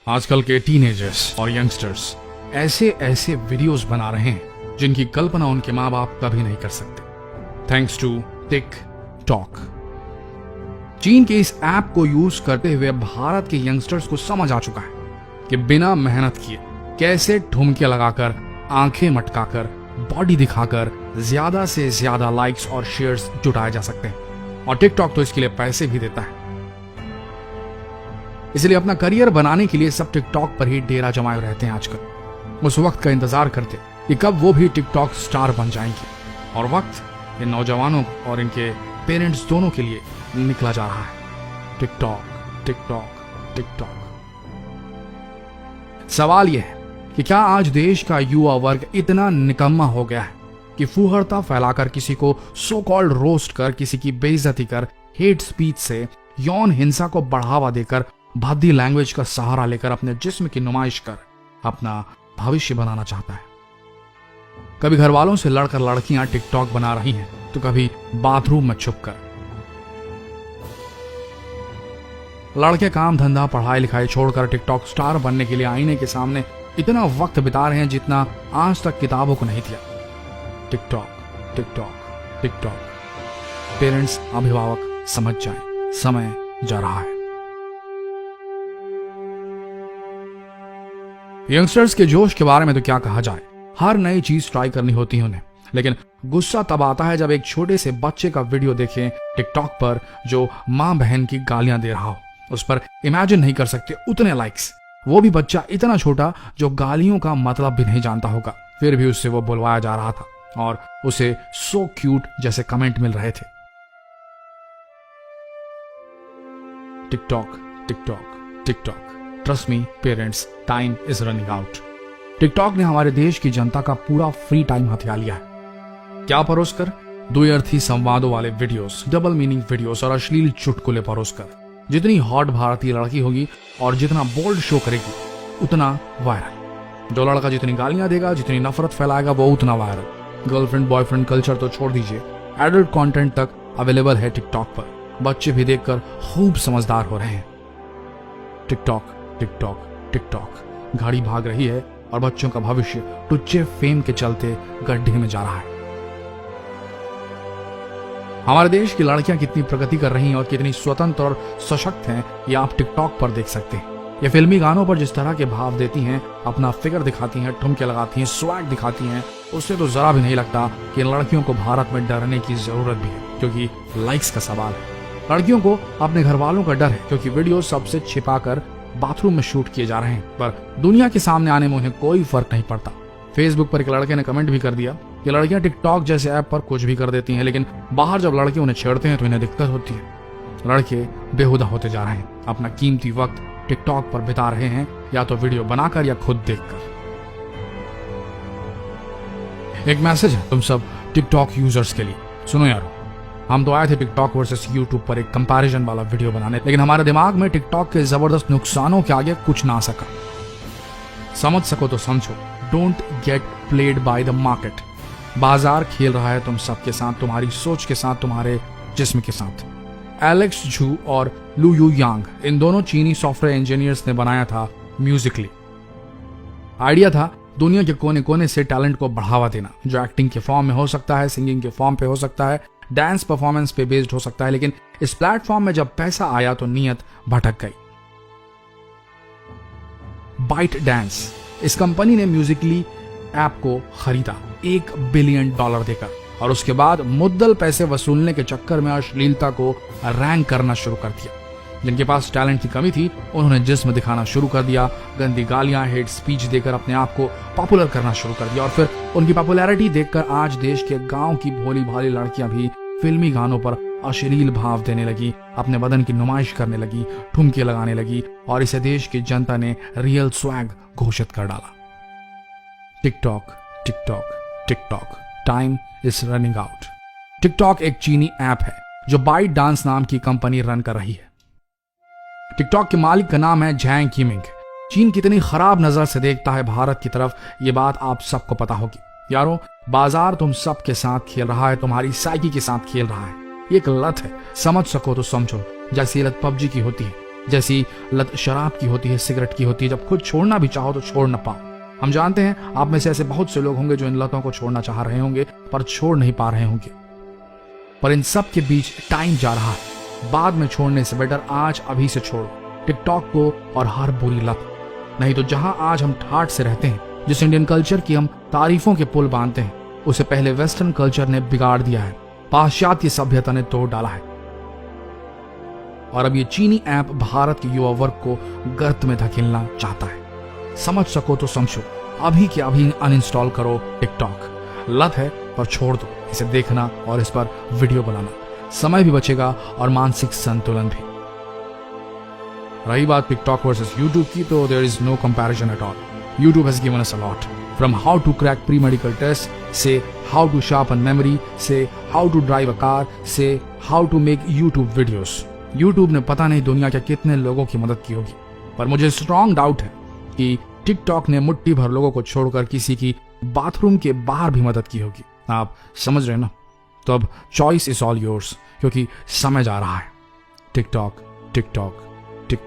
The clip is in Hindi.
आजकल के टीनेजर्स और यंगस्टर्स ऐसे ऐसे वीडियोस बना रहे हैं जिनकी कल्पना उनके माँ बाप कभी नहीं कर सकते, थैंक्स टू टिक टॉक। चीन के इस ऐप को यूज करते हुए भारत के यंगस्टर्स को समझ आ चुका है कि बिना मेहनत किए कैसे ठुमके लगाकर, आंखें मटकाकर, बॉडी दिखाकर ज्यादा से ज्यादा लाइक्स और शेयर्स जुटाए जा सकते हैं। और टिकटॉक तो इसके लिए पैसे भी देता है। इसलिए अपना करियर बनाने के लिए सब टिकटॉक पर ही डेरा जमाए रहते हैं आजकल। उस वक्त का इंतजार करते कि कब वो भी टिकटॉक स्टार बन जाएंगे। और वक्त इन नौजवानों और इनके पेरेंट्स दोनों के लिए निकला जा रहा है। TikTok TikTok TikTok. सवाल यह है कि क्या आज देश का युवा वर्ग इतना निकम्मा हो गया है कि फूहड़ता फैलाकर, किसी को सो कॉल्ड रोस्ट कर, किसी की बेइज्जती कर, हेट स्पीच से, यौन हिंसा को बढ़ावा देकर, बॉडी लैंग्वेज का सहारा लेकर अपने जिस्म की नुमाइश कर अपना भविष्य बनाना चाहता है। कभी घर वालों से लड़कर लड़कियां टिकटॉक बना रही हैं, तो कभी बाथरूम में छुपकर। लड़के काम धंधा पढ़ाई लिखाई छोड़कर टिकटॉक स्टार बनने के लिए आईने के सामने इतना वक्त बिता रहे हैं जितना आज तक किताबों को नहीं दिया। TikTok TikTok TikTok. पेरेंट्स, अभिभावक समझ जाएं, समय जा रहा है। यंगस्टर्स के जोश के बारे में तो क्या कहा जाए। हर नई चीज ट्राई करनी होती है उन्हें, लेकिन गुस्सा तब आता है जब एक छोटे से बच्चे का वीडियो देखें टिकटॉक पर जो मां बहन की गालियां दे रहा हो। उस पर इमेजिन नहीं कर सकते उतने लाइक्स। वो भी बच्चा इतना छोटा जो गालियों का मतलब भी नहीं जानता होगा, फिर भी उससे वो बुलवाया जा रहा था और उसे सो क्यूट जैसे कमेंट मिल रहे थे। TikTok TikTok TikTok. Trust me parents, time is running out. TikTok ने हमारे देश की जनता का पूरा फ्री टाइम हथिया लिया है। क्या परोसकर? द्व्यर्थी संवादों वाले वीडियोस, डबल मीनिंग वीडियोस और अश्लील चुटकुले परोसकर। जितनी हॉट भारतीय लड़की होगी और जितना बोल्ड शो करेगी उतना वायरल। जो लड़का जितनी गालियां देगा, जितनी नफरत फैलाएगा, वो उतना वायरल। गर्लफ्रेंड बॉयफ्रेंड कल्चर तो छोड़ दीजिए, एडल्ट कंटेंट तक अवेलेबल है टिकटॉक पर। बच्चे भी देखकर खूब समझदार हो रहे हैं। TikTok TikTok TikTok. गाड़ी भाग रही है और बच्चों का भविष्य टुच्चे फेम के चलते गड्ढे में जा रहा है। हमारे देश की लड़कियां कितनी प्रगति कर रही हैं और कितनी स्वतंत्र और सशक्त हैं, ये आप टिकटॉक पर देख सकते हैं। ये फिल्मी गानों पर जिस तरह के भाव देती हैं, अपना फिगर दिखाती हैं, ठुमके लगाती हैं, स्वैग दिखाती हैं, उससे तो जरा भी नहीं लगता कि इन लड़कियों को भारत में डरने की जरूरत भी है, क्योंकि लाइक्स का सवाल है। लड़कियों को अपने घर वालों का डर है, क्योंकि वीडियो सबसे छिपाकर बाथरूम में शूट किए जा रहे हैं, पर दुनिया के सामने आने में उन्हें कोई फर्क नहीं पड़ता। फेसबुक पर एक लड़के ने कमेंट भी कर दिया कि लड़कियां टिकटॉक जैसे ऐप पर कुछ भी कर देती हैं, लेकिन बाहर जब लड़के उन्हें छेड़ते हैं तो इन्हें दिक्कत होती है। लड़के बेहुदा होते जा रहे हैं, अपना कीमती वक्त टिकटॉक पर बिता रहे हैं, या तो वीडियो बनाकर या खुद देखकर। एक मैसेज है तुम सब टिकटॉक यूजर्स के लिए, सुनो यारो। हम तो आए थे टिकटॉक वर्सेस यूट्यूब पर एक कंपैरिजन वाला वीडियो बनाने, लेकिन हमारे दिमाग में टिकटॉक के जबरदस्त नुकसानों के आगे कुछ ना सका। समझ सको तो समझो, don't get played by the market. बाजार खेल रहा है तुम सबके साथ, तुम्हारी सोच के साथ, तुम्हारे जिस्म के साथ। एलेक्स झू और लू यू यांग, इन दोनों चीनी सॉफ्टवेयर इंजीनियर्स ने बनाया था म्यूजिकली। आइडिया था दुनिया के कोने कोने से टैलेंट को बढ़ावा देना, जो एक्टिंग के फॉर्म में हो सकता है, सिंगिंग के फॉर्म पे हो सकता है, डांस परफॉर्मेंस पे बेस्ड हो सकता है। लेकिन इस प्लेटफॉर्म में जब पैसा आया तो नीयत भटक गई। बाइट डांस, इस कंपनी ने म्यूजिकली ऐप को खरीदा $1 बिलियन देकर, और उसके बाद मुद्दल पैसे वसूलने के चक्कर में अश्लीलता को रैंक करना शुरू कर दिया। जिनके पास टैलेंट की कमी थी उन्होंने जिस्म दिखाना शुरू कर दिया, गंदी गालियां, हेट स्पीच देकर अपने आप को पॉपुलर करना शुरू कर दिया। और फिर उनकी पॉपुलैरिटी देखकर आज देश के गांव की भोली भाली लड़कियां भी फिल्मी गानों पर अश्लील भाव देने लगी, अपने बदन की नुमाइश करने लगी, ठुमके लगाने लगी, और इसे देश की जनता ने रियल स्वैग घोषित कर डाला। TikTok TikTok TikTok. Time is running out. TikTok एक चीनी ऐप है जो बाइट डांस नाम की कंपनी रन कर रही है। टिकटॉक के मालिक का नाम है झैंग यिमिंग। चीन कितनी खराब नजर से देखता है भारत की तरफ, ये बात आप सबको पता होगी। यारों, बाजार तुम सबके साथ खेल रहा है, तुम्हारी साइकी के साथ खेल रहा है। ये एक लत है, समझ सको तो समझो, जैसी लत पबजी की होती है। जैसी लत शराब की होती है, सिगरेट की होती है, जब खुद छोड़ना भी चाहो तो छोड़ न पाओ। हम जानते हैं आप में से ऐसे बहुत से लोग होंगे जो इन लतों को छोड़ना चाह रहे होंगे पर छोड़ नहीं पा रहे होंगे। पर इन सब के बीच टाइम जा रहा है, बाद में छोड़ने से बेटर आज अभी से छोड़ो टिकटॉक को और हर बुरी लत। नहीं तो जहां आज हम ठाठ से रहते हैं, जिस इंडियन कल्चर की हम तारीफों के पुल बांधते हैं, उसे पहले वेस्टर्न कल्चर ने बिगाड़ दिया है, पाश्चात्य सभ्यता ने तोड़ डाला है। और अब ये चीनी ऐप भारत के युवा वर्ग को गर्त में धकेलना चाहता है। समझ सको तो समझो, अभी के अभी अनइंस्टॉल करो टिकटॉक। लत है पर छोड़ दो इसे देखना और इस पर वीडियो बनाना, समय भी बचेगा और मानसिक संतुलन भी। रही बात टिकटॉक वर्सेस यूट्यूब की, तो there is no comparison at all. YouTube has given us a lot. From how to crack pre-medical tests, say how to sharpen memory, say how to drive a car, say how to make YouTube videos. YouTube ने पता नहीं दुनिया के कितने लोगों की मदद की होगी, पर मुझे स्ट्रॉन्ग डाउट है कि टिकटॉक ने मुट्ठी भर लोगों को छोड़कर किसी की बाथरूम के बाहर भी मदद की होगी। आप समझ रहे ना? तो अब चॉइस इज ऑल योर्स, क्योंकि समय जा रहा है। टिकटॉक टिकटॉक टिक